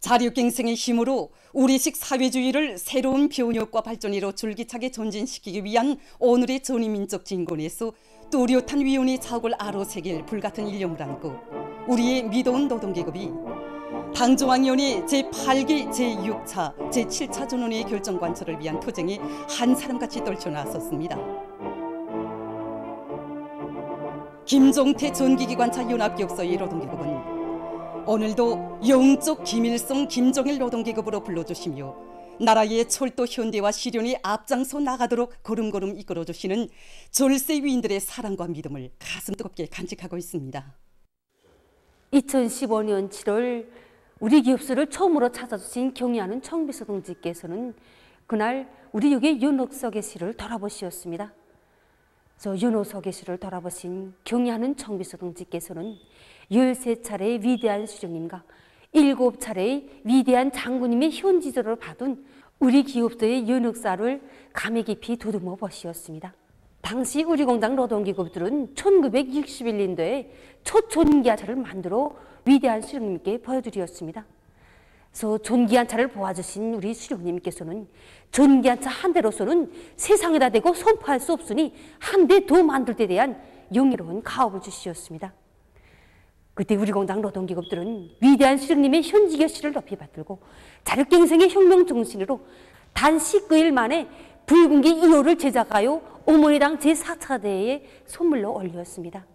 자력갱생의 힘으로 우리식 사회주의를 새로운 변혁과 발전으로 줄기차게 전진시키기 위한 오늘의 전위민족 진군에서 뚜렷한 위원의 자옥을 아로새길 불같은 일념을 안고 우리의 미도운 노동계급이 당중앙위원회 제8기 제6차 제7차 전원의 결정관철을 위한 투쟁에 한 사람같이 떨쳐나섰습니다. 김종태 전기기관차 연합기업소의 노동계급은 오늘도 영적 김일성 김정일 노동계급으로 불러주시며 나라의 철도 현대화 실현에 앞장서 나가도록 걸음걸음 이끌어주시는 절세 위인들의 사랑과 믿음을 가슴 뜨겁게 간직하고 있습니다. 2015년 7월 우리 기업소를 처음으로 찾아주신 경의하는 청비서 동지께서는 그날 우리 역의 윤옥석의 시를 돌아보시었습니다. 저 윤옥석의 시를 돌아보신 경의하는 청비서 동지께서는 13차례의 위대한 수령님과 7차례의 위대한 장군님의 현지조를 받은 우리 기업소의 연역사를 감회 깊이 더듬어 보시었습니다. 당시 우리 공장 노동기업들은 1961년도에 첫 전기화차를 만들어 위대한 수령님께 보여드렸습니다. 그래서 전기화차를 보아주신 우리 수령님께서는 전기화차 한 대로서는 세상에다 대고 선포할 수 없으니 한 대 더 만들 때 대한 영예로운 가업을 주시었습니다. 그때 우리 공장 노동기업들은 위대한 수령님의 현지 결실을 높이 받들고 자력갱생의 혁명 정신으로 단 19일 만에 붉은기 2호를 제작하여 어머니당 제4차 대회에 선물로 올렸습니다.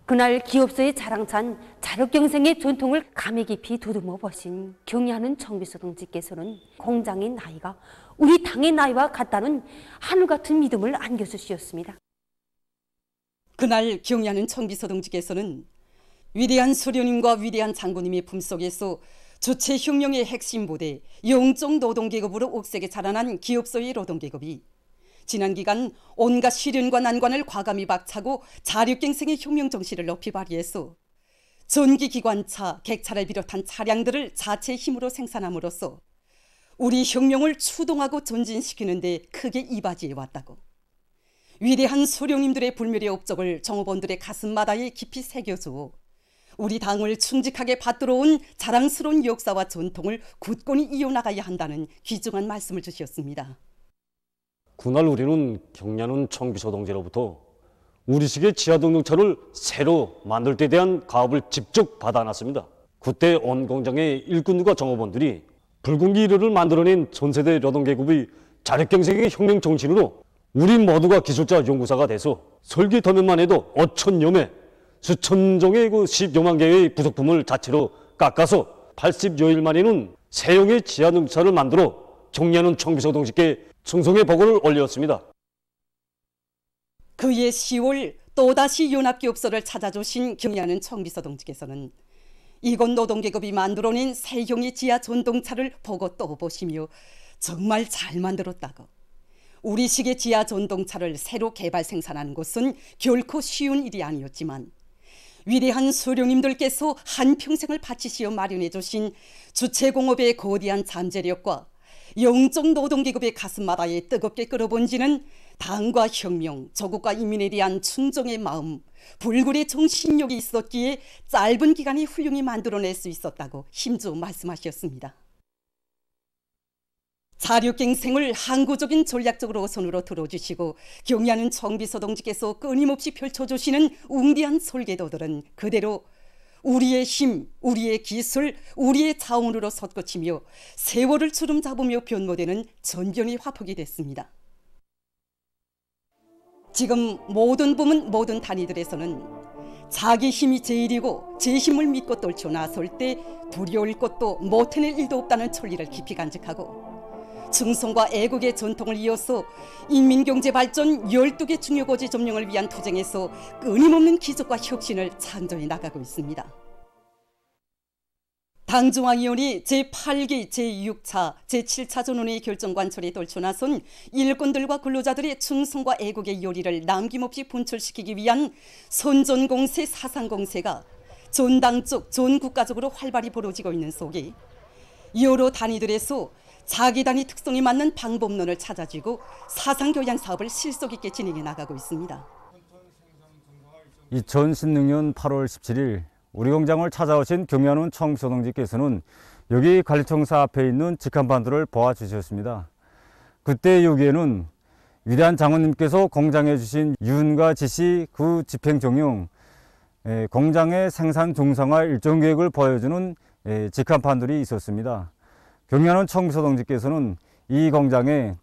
그날 기업소의 자랑찬 자력갱생의 전통을 감회 깊이 더듬어 보신 경의하는 청비서 동지께서는 공장의 나이가 우리 당의 나이와 같다는 하늘같은 믿음을 안겨주시었습니다. 그날 경의하는 청비서 동지께서는 위대한 수령님과 위대한 장군님의 품속에서 주체혁명의 핵심 부대 영적 노동계급으로 옥색에 자라난 기업소의 노동계급이 지난 기간 온갖 시련과 난관을 과감히 박차고 자력갱생의 혁명 정신을 높이 발휘해서 전기기관차, 객차를 비롯한 차량들을 자체 힘으로 생산함으로써 우리 혁명을 추동하고 전진시키는 데 크게 이바지해 왔다고. 위대한 수령님들의 불멸의 업적을 정업원들의 가슴마다에 깊이 새겨주어 우리 당을 충직하게 받들어온 자랑스러운 역사와 전통을 굳건히 이어나가야 한다는 귀중한 말씀을 주셨습니다. 그날 우리는 경의하는 청비서 동지로부터 우리식의 지하동력차를 새로 만들 때 대한 가업을 직접 받아놨습니다. 그때 온 공장의 일꾼들과 정업원들이 붉은기 1호를 만들어낸 전세대 노동계급의 자력갱생의 혁명 정신으로 우리 모두가 기술자 연구사가 돼서 설계 도면만 해도 5천여 매 수천 종의 10여만 개의 부속품을 자체로 깎아서 80여일 만에는 새형의 지하동력차를 만들어 경의하는 청비서 동지께 충성의 보고를 올렸습니다. 그해 10월 또다시 연합기업소를 찾아주신 경의하는 청비서 동지께서는 이곳 노동계급이 만들어낸 새형의 지하 전동차를 보고 또 보시며 정말 잘 만들었다고. 우리식의 지하 전동차를 새로 개발 생산하는 것은 결코 쉬운 일이 아니었지만 위대한 수령님들께서 한평생을 바치시어 마련해 주신 주체공업의 거대한 잠재력과 영적 노동계급의 가슴마다에 뜨겁게 끓어번지는 당과 혁명, 조국과 인민에 대한 충정의 마음, 불굴의 정신력이 있었기에 짧은 기간에 훌륭히 만들어낼 수 있었다고 힘주어 말씀하셨습니다. 자력갱생을 항구적인 전략적으로 손으로 들어주시고 경의하는 청비서 동지께서 끊임없이 펼쳐주시는 웅대한 설계도들은 그대로 우리의 힘, 우리의 기술, 우리의 자원으로 솟구치며 세월을 주름 잡으며 변모되는 전변의 화폭이 됐습니다. 지금 모든 부문, 모든 단위들에서는 자기 힘이 제일이고 제 힘을 믿고 떨쳐 나설 때 두려울 것도 못해낼 일도 없다는 천리를 깊이 간직하고 충성과 애국의 전통을 이어서 인민경제 발전 12개 중요고지 점령을 위한 투쟁에서 끊임없는 기적과 혁신을 창조해 나가고 있습니다. 당중앙위원회 제8기 제6차 제7차 전원의 결정관철에 떨쳐나선 일꾼들과 근로자들의 충성과 애국의 요리를 남김없이 분출시키기 위한 선전공세 사상공세가 전당적 전국가적으로 활발히 벌어지고 있는 속에 여러 단위들에서 자기 단위 특성에 맞는 방법론을 찾아주고 사상교양 사업을 실속 있게 진행해 나가고 있습니다. 2016년 8월 17일 우리 공장을 찾아오신 경의하는 청비서 동지께서는 여기 관리청사 앞에 있는 직한반도를 보아주셨습니다. 그때 여기에는 위대한 장군님께서 공장해 주신 윤과 지시 그 집행정령, 공장의 생산 정상화 일정 계획을 보여주는 직한판들이 있었습니다. 경리하는 청비서 동지께서는 이 공장에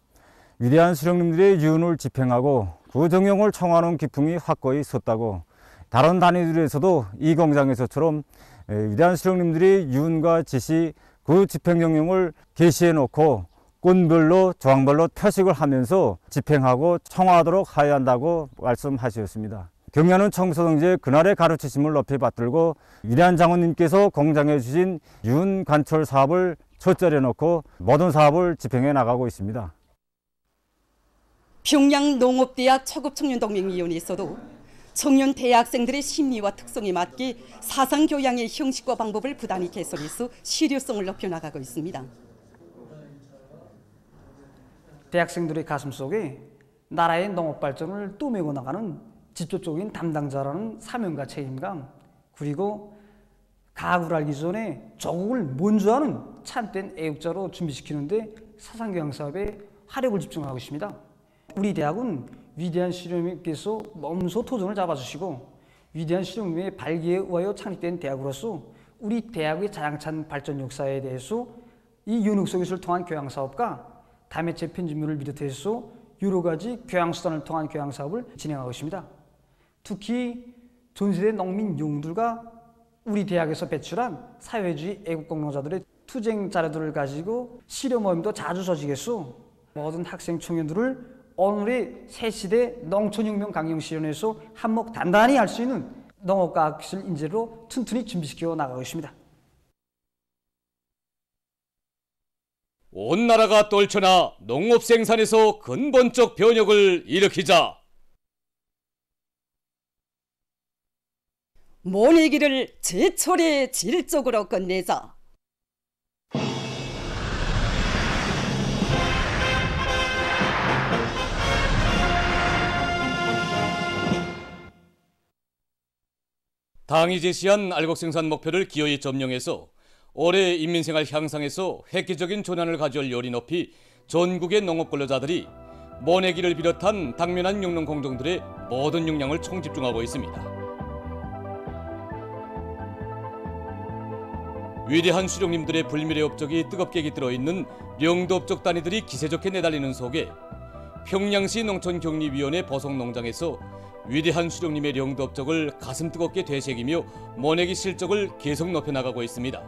위대한 수령님들의 유언을 집행하고 그 정령을 청하는 기풍이 확고히 섰다고, 다른 단위들에서도 이 공장에서처럼 위대한 수령님들의 유언과 지시 그 집행정령을 게시해 놓고 꾼별로 조항별로 표식을 하면서 집행하고 청하하도록 하여야 한다고 말씀하셨습니다. 경리하는 청비서 동지의 그날의 가르치심을 높이 받들고 위대한 장군님께서 공장해 주신 유언 관철 사업을 첫자리에 놓고 모든 사업을 집행해 나가고 있습니다. 평양 농업대학 초급청년동맹위원회에서도 청년 대학생들의 심리와 특성에 맞게 사상교양의 형식과 방법을 부단히 개설해서 실효성을 높여나가고 있습니다. 대학생들의 가슴속에 나라의 농업 발전을 뚜매고 나가는 직접적인 담당자라는 사명과 책임감, 그리고 가국을 알기 전에 조국을 먼저 하는 참된 애국자로 준비시키는데 사상교양 사업에 화력을 집중하고 있습니다. 우리 대학은 위대한 수령님께서 몸소 토종을 잡아주시고 위대한 수령님의 발기에 의하여 창립된 대학으로서 우리 대학의 자양찬 발전 역사에 대해서 이 연옥서기술을 통한 교양사업과 다매체 편집물을 비롯해서 여러 가지 교양수단을 통한 교양사업을 진행하고 있습니다. 특히 전세대 농민 영웅들과 우리 대학에서 배출한 사회주의 애국공로자들의 투쟁 자료들을 가지고 실험 모임도 자주 조직해서 모든 학생 청년들을 오늘의 새시대 농촌혁명 강령실현에서 한몫 단단히 할 수 있는 농업과학기술 인재로 튼튼히 준비시켜 나가고 있습니다. 온 나라가 떨쳐나 농업 생산에서 근본적 변혁을 일으키자. 모내기를 제철에 질적으로 끝내자. 당이 제시한 알곡 생산 목표를 기어이 점령해서 올해 인민생활 향상에서 획기적인 전환을 가져올 열이 높이 전국의 농업 근로자들이 모내기를 비롯한 당면한 육농 공정들의 모든 역량을 총집중하고 있습니다. 위대한 수령님들의 불멸의 업적이 뜨겁게 깃들어 있는 영도업적 단위들이 기세 좋게 내달리는 속에 평양시 농촌격리위원회 보성농장에서 위대한 수령님의 영도업적을 가슴 뜨겁게 되새기며 모내기 실적을 계속 높여나가고 있습니다.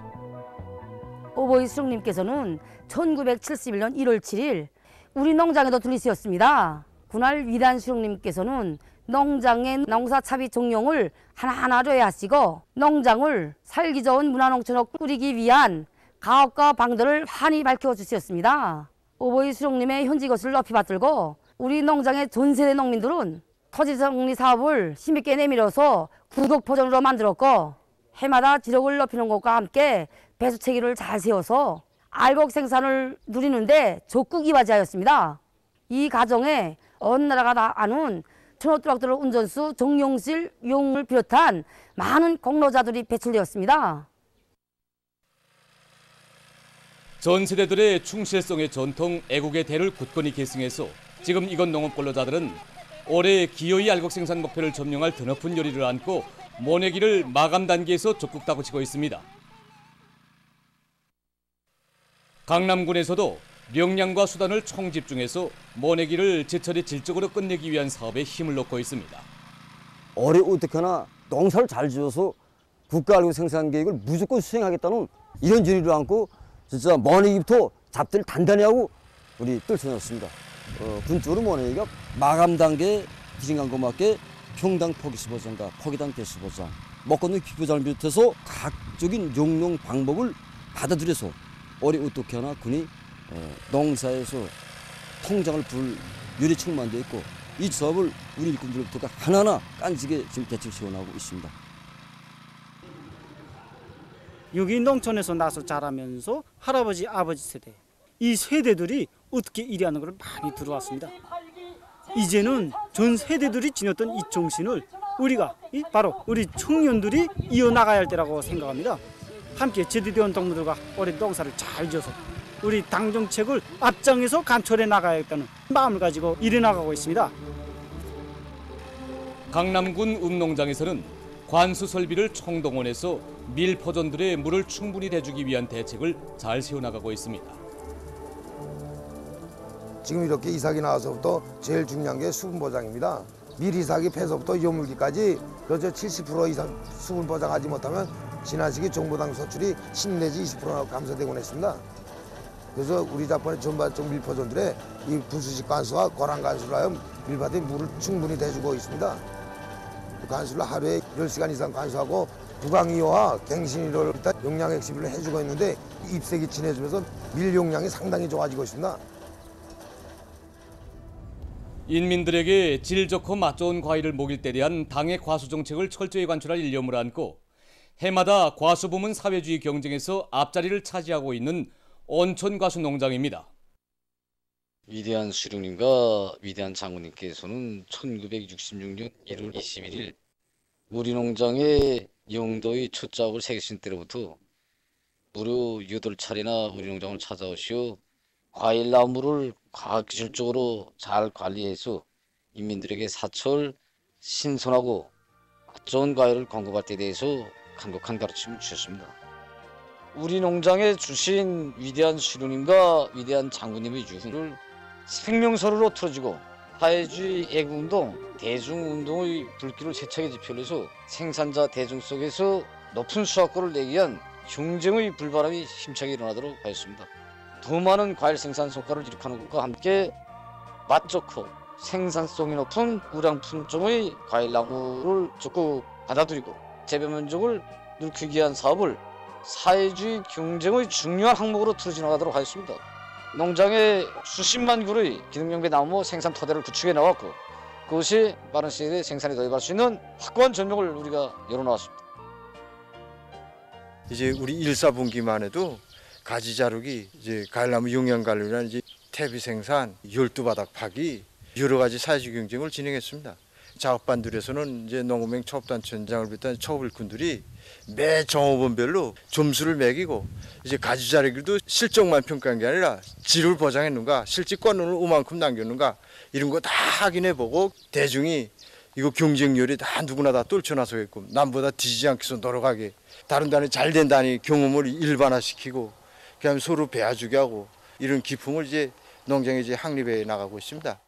오보이 수령님께서는 1971년 1월 7일 우리 농장에도 들리셨습니다. 그날 위대한 수령님께서는 농장의 농사차비 종용을 하나하나 조회하시고 농장을 살기 좋은 문화농촌으로 꾸리기 위한 가업과 방도를 환히 밝혀주셨습니다. 오보이 수령님의 현지 것을 높이 받들고 우리 농장의 전세대 농민들은 토지정리 사업을 힘있게 내밀어서 구독 버전으로 만들었고 해마다 지력을 높이는 것과 함께 배수체계를 잘 세워서 알곡 생산을 누리는데 적극 이바지하였습니다. 이 과정에 온 나라가 다 아는 천호트럭터를 운전수 정용실 용을 비롯한 많은 공로자들이 배출되었습니다. 전 세대들의 충실성의 전통, 애국의 대를 굳건히 계승해서 지금 이건 농업 근로자들은 올해 기어이 알곡 생산 목표를 점령할 드높은 열의를 안고 모내기를 마감 단계에서 적극 다그치고 있습니다. 강남군에서도 역량과 수단을 총집중해서 모내기를 제철에 질적으로 끝내기 위한 사업에 힘을 놓고 있습니다. 올해 어떻게나 농사를 잘 지어서 국가알곡 생산 계획을 무조건 수행하겠다는 이런 열의를 안고 진짜 모내기부터 잡들 단단히 하고 우리 떨쳐놨습니다. 군적으로 모내기가 마감 단계에 기증한 것맞게 평당 포기수 보장과 포기당 대수 보장, 먹거는 기부장을 비롯해서 각적인 용농 방법을 받아들여서 올해 어떻게 하나 군이 농사에서 통장을 불 열이 충만되어 있고 이 사업을 우리 일꾼들부터 하나하나 깐지게 지금 대책시켜 나가고 있습니다. 여기 농촌에서 나서 자라면서 할아버지, 아버지 세대 이 세대들이 어떻게 일하는 걸 많이 들어왔습니다. 이제는 전 세대들이 지녔던 이 정신을 우리가 바로 우리 청년들이 이어나가야 할 때라고 생각합니다. 함께 제대된 동무들과 올해 농사를 잘 지어서 우리 당 정책을 앞장에서 간철해 나가야겠다는 마음을 가지고 일해 나가고 있습니다. 강남군 읍농장에서는 관수 설비를 총동원해서 밀포전들의 물을 충분히 대주기 위한 대책을 잘 세워나가고 있습니다. 지금 이렇게 이삭이 나와서부터 제일 중요한 게 수분 보장입니다. 밀 이삭이 폐서부터 요물기까지 그렇죠 70% 이상 수분 보장하지 못하면 지난 시기 종부당 소출이 10 내지 20% 감소되곤 했습니다. 그래서 우리 자본의 전반적 밀포전들의 이 분수식 관수와 고랑 관수를 하여 밀밭에 물을 충분히 대주고 있습니다. 그 관수를 하루에 10시간 이상 관수하고 부강이와 갱신이를 일단 용량 핵시비를 해주고 있는데 잎색이 진해지면서 밀 용량이 상당히 좋아지고 있습니다. 인민들에게 질 좋고 맛 좋은 과일을 먹일 때 대한 당의 과수 정책을 철저히 관철할 일념을 안고 해마다 과수 부문 사회주의 경쟁에서 앞자리를 차지하고 있는 온천과수 농장입니다. 위대한 수령님과 위대한 장군님께서는 1966년 1월 21일 우리 농장에 영도의 첫 작업을 새기신 때로부터 무려 8차례나 우리 농장을 찾아오시어 과일 나무를 과학기술적으로 잘 관리해서 인민들에게 사철, 신선하고 맛 좋은 과일을 공급할 때 대해서 간곡한 가르침을 주셨습니다. 우리 농장에 주신 위대한 수령님과 위대한 장군님의 유훈을 생명선으로 틀어지고 사회주의 애국운동, 대중운동의 불길을 세차게 지펴내서 생산자 대중 속에서 높은 수확고를 내기 위한 경쟁의 불바람이 힘차게 일어나도록 하였습니다. 더 많은 과일 생산 성과를 이룩하는 것과 함께 맛 좋고 생산성이 높은 우량 품종의 과일 나무를 적극 받아들이고 재배 면적을 넓히기 위한 사업을 사회주의 경쟁의 중요한 항목으로 틀어져 나가도록 하였습니다. 농장에 수십만 그루의 기능용배 나무 생산 토대를 구축해 나왔고 그것이 빠른 시일 내에 생산에 도입할 수 있는 확고한 전력을 우리가 열어놓았습니다. 이제 우리 1사분기만 해도 가지 자르기, 이제 과일나무 용량 관리나 이제 퇴비 생산, 열두바닥 파기 여러 가지 사회주의 경쟁을 진행했습니다. 작업반들에서는 이제 농업행 초업단천장을 비롯한 초업일꾼들이 매 종업원별로 점수를 매기고 이제 가지 자르기도 실적만 평가한 게 아니라 질을 보장했는가, 실직권을 얼만큼 남겼는가 이런 거 다 확인해보고 대중이 이거 경쟁률이 다 누구나 다 떨쳐나서겠고 남보다 뒤지지 않게 해서 노력하게 다른 단위 잘 된다니 경험을 일반화시키고 그다음에 서로 배워주게 하고 이런 기풍을 이제 농장에 이제 확립해 나가고 있습니다.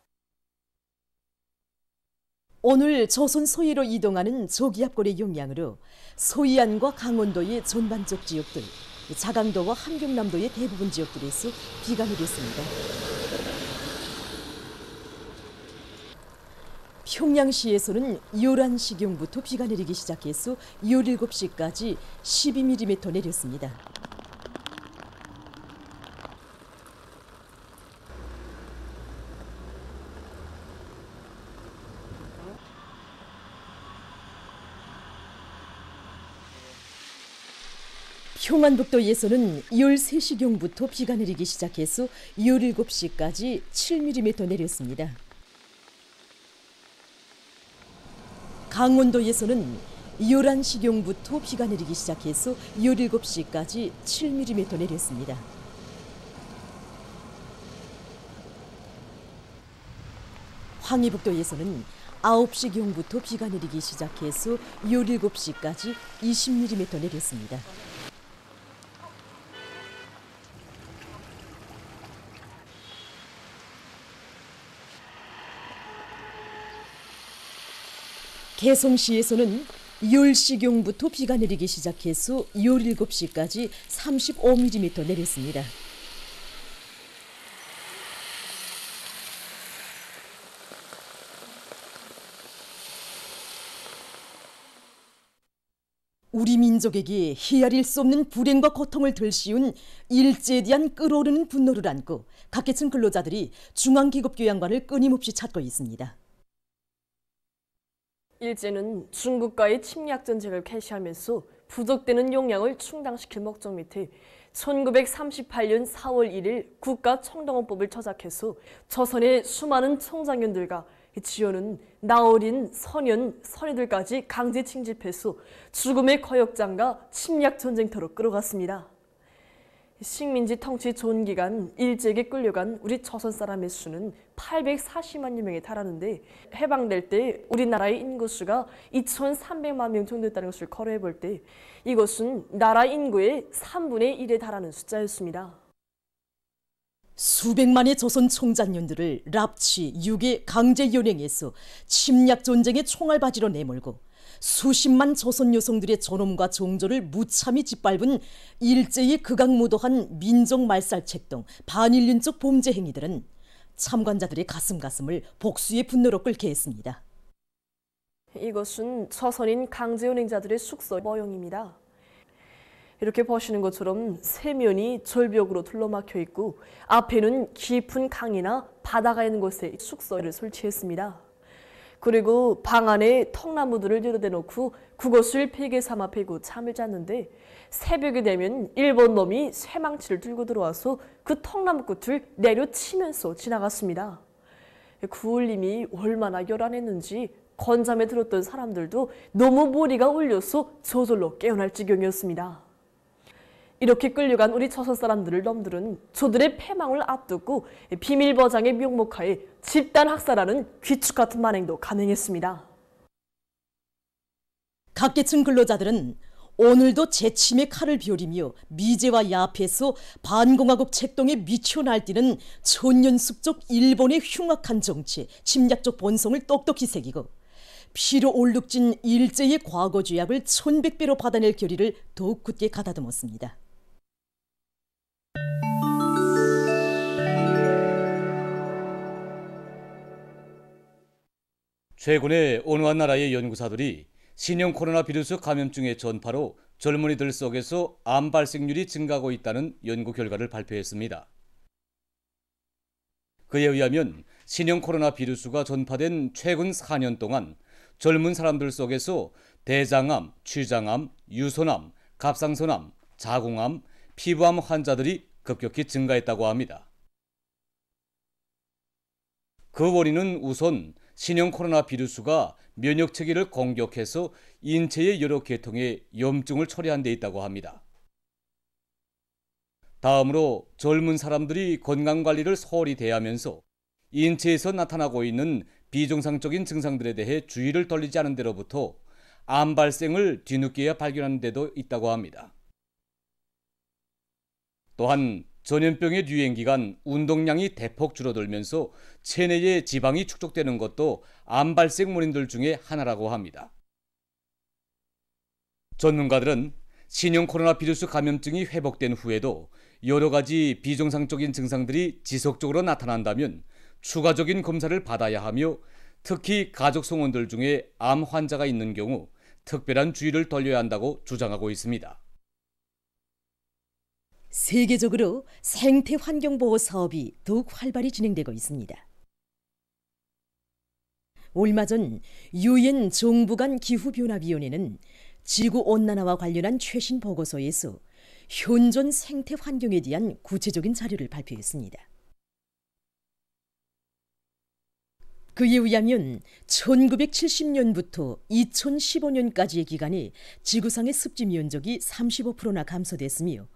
오늘 조선 소위로 이동하는 조기압골의 용량으로 소이안과 강원도의 전반적 지역들, 자강도와 함경남도의 대부분 지역들에서 비가 내렸습니다. 평양시에서는 11시경부터 비가 내리기 시작해서 17시까지 12mm 내렸습니다. 평안북도에서는 13시경부터 비가 내리기 시작해서 17시까지 7mm 내렸습니다. 강원도에서는 11시경부터 비가 내리기 시작해서 17시까지 7mm 내렸습니다. 황해북도에서는 9시경부터 비가 내리기 시작해서 17시까지 20mm 내렸습니다. 개성시에서는 10시경부터 비가 내리기 시작해서 17시까지 35mm 내렸습니다. 우리 민족에게 헤아릴 수 없는 불행과 고통을 덜씌운 일제에 대한 끓어오르는 분노를 안고 각계층 근로자들이 중앙기급교양관을 끊임없이 찾고 있습니다. 일제는 중국과의 침략 전쟁을 개시하면서 부족되는 용량을 충당시킬 목적 밑에 1938년 4월 1일 국가총동원법을 처작해서 조선의 수많은 총장년들과 지연은 나어린 선연, 선의들까지 강제 징집해서 죽음의 거역장과 침략 전쟁터로 끌어갔습니다. 식민지 통치 전 기간 일제에게 끌려간 우리 조선 사람의 수는 840만여 명에 달하는데 해방될 때 우리나라의 인구수가 2,300만 명 정도였다는 것을 고려해 볼 때 이것은 나라 인구의 3분의 1에 달하는 숫자였습니다. 수백만의 조선 총장년들을 납치, 유괴, 강제 연행해서 침략 전쟁의 총알바지로 내몰고 수십만 조선 여성들의 존엄과 정조를 무참히 짓밟은 일제의 극악무도한 민족 말살 책동, 반인륜적 범죄 행위들은 참관자들의 가슴을 복수의 분노로 끓게 했습니다. 이것은 조선인 강제 연행자들의 숙소 모형입니다. 이렇게 보시는 것처럼 세면이 절벽으로 둘러막혀 있고 앞에는 깊은 강이나 바다가 있는 곳에 숙소를 설치했습니다. 그리고 방 안에 통나무들을 열어대놓고 그것을 베개 삼아 베고 잠을 잤는데 새벽이 되면 일본 놈이 쇠망치를 들고 들어와서 그 통나무 끝을 내려치면서 지나갔습니다. 그 울림이 얼마나 요란했는지 건잠에 들었던 사람들도 너무 머리가 울려서 저절로 깨어날 지경이었습니다. 이렇게 끌려간 우리 조선 사람들을 놈들은 저들의 패망을 앞두고 비밀보장의 명목하에 집단 학살하는 귀축 같은 만행도 감행했습니다. 각계층 근로자들은 오늘도 재침의 칼을 비우리며 미제와 야패에서 반공화국 책동에 미쳐 날뛰는 천년숙적 일본의 흉악한 정치, 침략적 본성을 똑똑히 새기고 피로 올룩진 일제의 과거 죄악을 1100배로 받아낼 결의를 더욱 굳게 가다듬었습니다. 최근에 어느 한 나라의 연구사들이 신형 코로나 비루스 감염증의 전파로 젊은이들 속에서 암 발생률이 증가하고 있다는 연구 결과를 발표했습니다. 그에 의하면 신형 코로나 비루스가 전파된 최근 4년 동안 젊은 사람들 속에서 대장암, 췌장암, 유선암, 갑상선암, 자궁암, 피부암 환자들이 급격히 증가했다고 합니다. 그 원인은 우선 신형 코로나 비루스가 면역 체계를 공격해서 인체의 여러 계통에 염증을 초래한 데 있다고 합니다. 다음으로 젊은 사람들이 건강관리를 소홀히 대하면서 인체에서 나타나고 있는 비정상적인 증상들에 대해 주의를 돌리지 않은 데로부터 암 발생을 뒤늦게야 발견하는 데도 있다고 합니다. 또한 전염병의 유행 기간 운동량이 대폭 줄어들면서 체내에 지방이 축적되는 것도 암 발생 원인들 중에 하나라고 합니다. 전문가들은 신형 코로나 비루스 감염증이 회복된 후에도 여러 가지 비정상적인 증상들이 지속적으로 나타난다면 추가적인 검사를 받아야 하며 특히 가족 성원들 중에 암 환자가 있는 경우 특별한 주의를 돌려야 한다고 주장하고 있습니다. 세계적으로 생태 환경 보호 사업이 더욱 활발히 진행되고 있습니다. 얼마 전 유엔 정부 간 기후변화위원회는 지구온난화와 관련한 최신 보고서에서 현존 생태 환경에 대한 구체적인 자료를 발표했습니다. 그에 의하면 1970년부터 2015년까지의 기간에 지구상의 습지 면적이 35%나 감소됐으며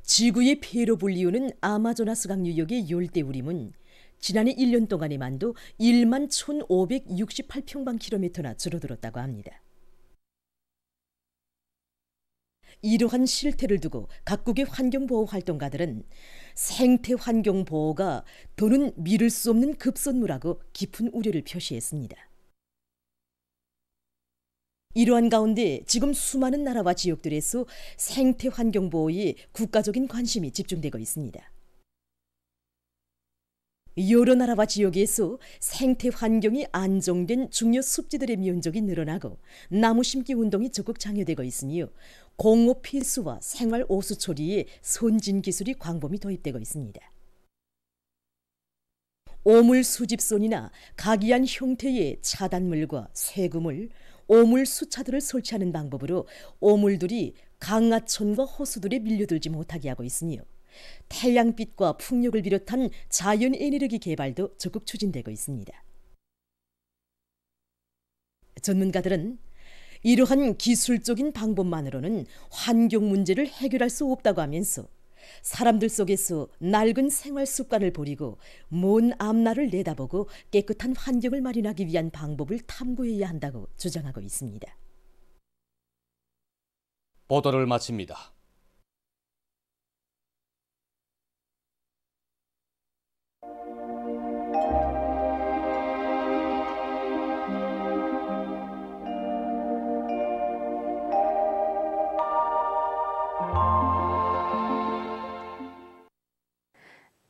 지구의 폐로 불리우는 아마조나스 강 유역의 열대우림은 지난해 1년 동안에만도 1만 1,568평방킬로미터나 줄어들었다고 합니다. 이러한 실태를 두고 각국의 환경보호 활동가들은 생태 환경 보호가 더는 미룰 수 없는 급선무라고 깊은 우려를 표시했습니다. 이러한 가운데 지금 수많은 나라와 지역들에서 생태 환경 보호에 국가적인 관심이 집중되고 있습니다. 여러 나라와 지역에서 생태 환경이 안정된 중요 습지들의 면적이 늘어나고 나무 심기 운동이 적극 장려되고 있으며 공업 필수와 생활 오수 처리에 선진 기술이 광범위 도입되고 있습니다. 오물 수집선이나 각이한 형태의 차단물과 쇄구물, 오물 수차들을 설치하는 방법으로 오물들이 강하천과 호수들에 밀려들지 못하게 하고 있으며 태양빛과 풍력을 비롯한 자연 에너지 개발도 적극 추진되고 있습니다. 전문가들은 이러한 기술적인 방법만으로는 환경 문제를 해결할 수 없다고 하면서 사람들 속에서 낡은 생활 습관을 버리고 먼 앞날을 내다보고 깨끗한 환경을 마련하기 위한 방법을 탐구해야 한다고 주장하고 있습니다. 보도를 마칩니다.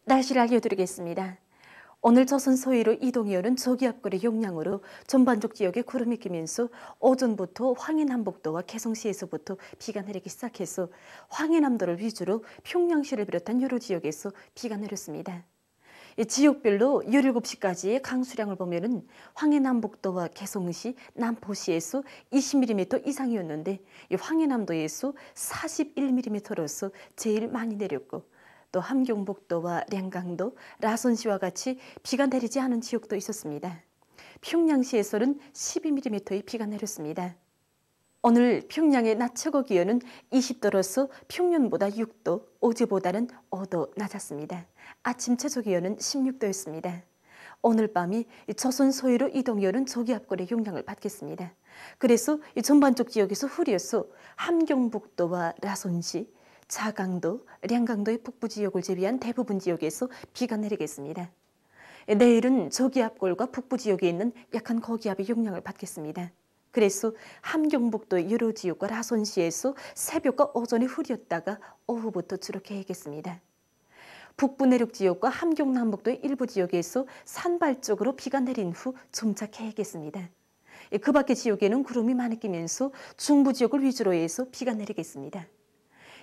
날씨를 알려드리겠습니다. 오늘 조선 서해로 이동해오는 저기압골의 영향으로 전반적 지역에 구름이 끼면서 오전부터 황해남북도와 개성시에서부터 비가 내리기 시작해서 황해남도를 위주로 평양시를 비롯한 여러 지역에서 비가 내렸습니다. 지역별로 17시까지의 강수량을 보면은 황해남북도와 개성시, 남포시에서 20mm 이상이었는데 황해남도에서 41mm로서 제일 많이 내렸고, 또 함경북도와 량강도, 라선시와 같이 비가 내리지 않은 지역도 있었습니다. 평양시에서는 12mm의 비가 내렸습니다. 오늘 평양의 낮 최고 기온은 20도로서 평년보다 6도, 어제보다는 5도 낮았습니다. 아침 최저 기온은 16도였습니다. 오늘 밤이 조선 서해로 이동해오는 저기압골의 영향을 받겠습니다. 그래서 전반적 지역에서 흐려서 함경북도와 라선시, 자강도, 량강도의 북부 지역을 제외한 대부분 지역에서 비가 내리겠습니다. 내일은 저기압골과 북부 지역에 있는 약한 고기압의 영향을 받겠습니다. 그래서 함경북도의 여러 지역과 라선시에서 새벽과 오전에 흐렸다가 오후부터 주로 개겠습니다. 북부 내륙 지역과 함경남북도의 일부 지역에서 산발적으로 비가 내린 후 점차 개겠습니다. 그 밖의 지역에는 구름이 많이 끼면서 중부 지역을 위주로 해서 비가 내리겠습니다.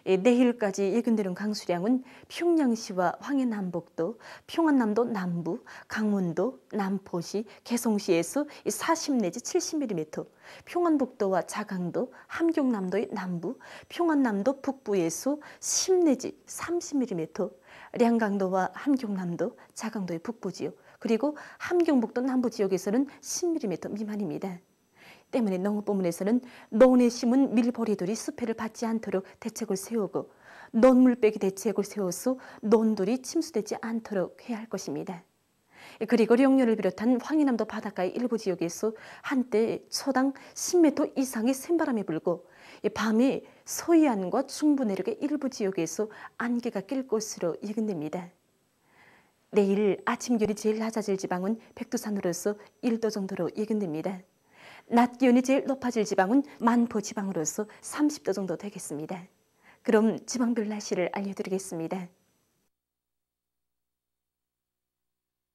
내일까지 예견되는 강수량은 평양시와 황해남북도, 평안남도 남부, 강원도, 남포시, 개성시에서 40 내지 70mm, 평안북도와 자강도, 함경남도의 남부, 평안남도 북부에서 10 내지 30mm, 량강도와 함경남도, 자강도의 북부 지역, 그리고 함경북도 남부 지역에서는 10mm 미만입니다. 때문에 농업부문에서는 논에 심은 밀보리들이 수패를 받지 않도록 대책을 세우고 논물빼기 대책을 세워서 논들이 침수되지 않도록 해야 할 것입니다. 그리고 령려를 비롯한 황해남도 바닷가의 일부 지역에서 한때 초당 10m 이상의 센바람이 불고 밤에 서해안과 중부 내륙의 일부 지역에서 안개가 낄 것으로 예견됩니다. 내일 아침 기온이 제일 낮아질 지방은 백두산으로서 1도 정도로 예견됩니다. 낮 기온이 제일 높아질 지방은 만포 지방으로서 30도 정도 되겠습니다. 그럼 지방별 날씨를 알려드리겠습니다.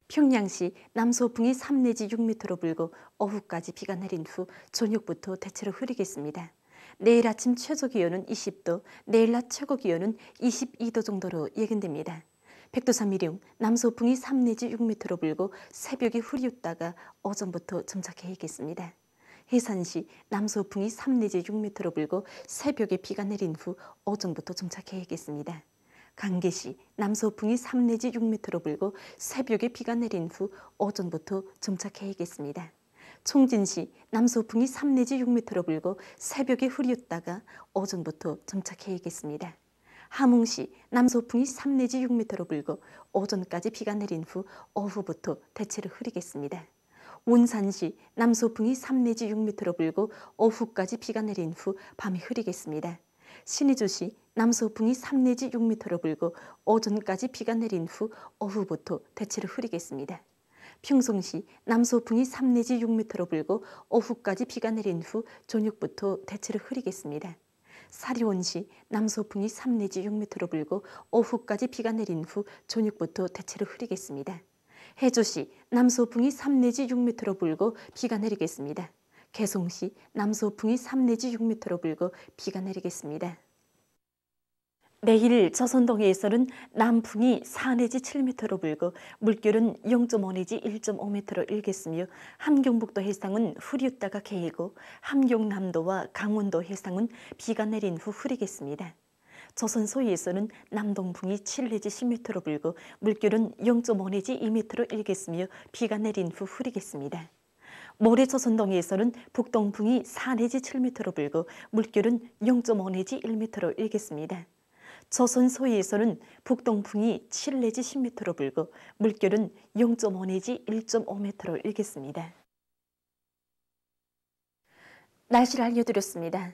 평양시 남서풍이 3 내지 6m로 불고 오후까지 비가 내린 후 저녁부터 대체로 흐리겠습니다. 내일 아침 최저 기온은 20도, 내일 낮 최고 기온은 22도 정도로 예견됩니다. 백두산 미령 남서풍이 3 내지 6m로 불고 새벽에 흐렸다가 오전부터 점차 개겠습니다. 해산시 남서풍이 3 내지 6m로 불고 새벽에 비가 내린 후 오전부터 점차 개겠습니다. 강계시 남서풍이 3 내지 6m로 불고 새벽에 비가 내린 후 오전부터 점차 개겠습니다. 총진시 남서풍이 3 내지 6m로 불고 새벽에 흐렸다가 오전부터 점차 개겠습니다. 함흥시 남서풍이 3 내지 6m로 불고 오전까지 비가 내린 후 오후부터 대체로 흐리겠습니다. 온산시 남서풍이 3 내지 6m로 불고 오후까지 비가 내린 후 밤에 흐리겠습니다. 신의주시 남서풍이 3 내지 6m로 불고 오전까지 비가 내린 후 오후부터 대체로 흐리겠습니다. 평송시 남서풍이 3 내지 6m로 불고 오후까지 비가 내린 후 저녁부터 대체로 흐리겠습니다. 사리온시 남서풍이 3 내지 6m로 불고 오후까지 비가 내린 후 저녁부터 대체로 흐리겠습니다. 해주시 남서풍이 3 내지 6m로 불고 비가 내리겠습니다. 개송시 남서풍이 3 내지 6m로 불고 비가 내리겠습니다. 내일 조선동해에서는 남풍이 4 내지 7m로 불고 물결은 0.5 내지 1.5m로 일겠으며 함경북도 해상은 흐렸다가 개이고 함경남도와 강원도 해상은 비가 내린 후 흐리겠습니다. 조선 서해에서는 남동풍이 7 내지 10m로 불고 물결은 0.5 내지 2m로 일겠으며 비가 내린 후 흐리겠습니다. 모레 조선동해에서는 북동풍이 4 내지 7m로 불고 물결은 0.5 내지 1m로 일겠습니다. 조선 소위에서는 북동풍이 7 내지 10m로 불고 물결은 0.5 내지 1.5m로 일겠습니다. 날씨를 알려드렸습니다.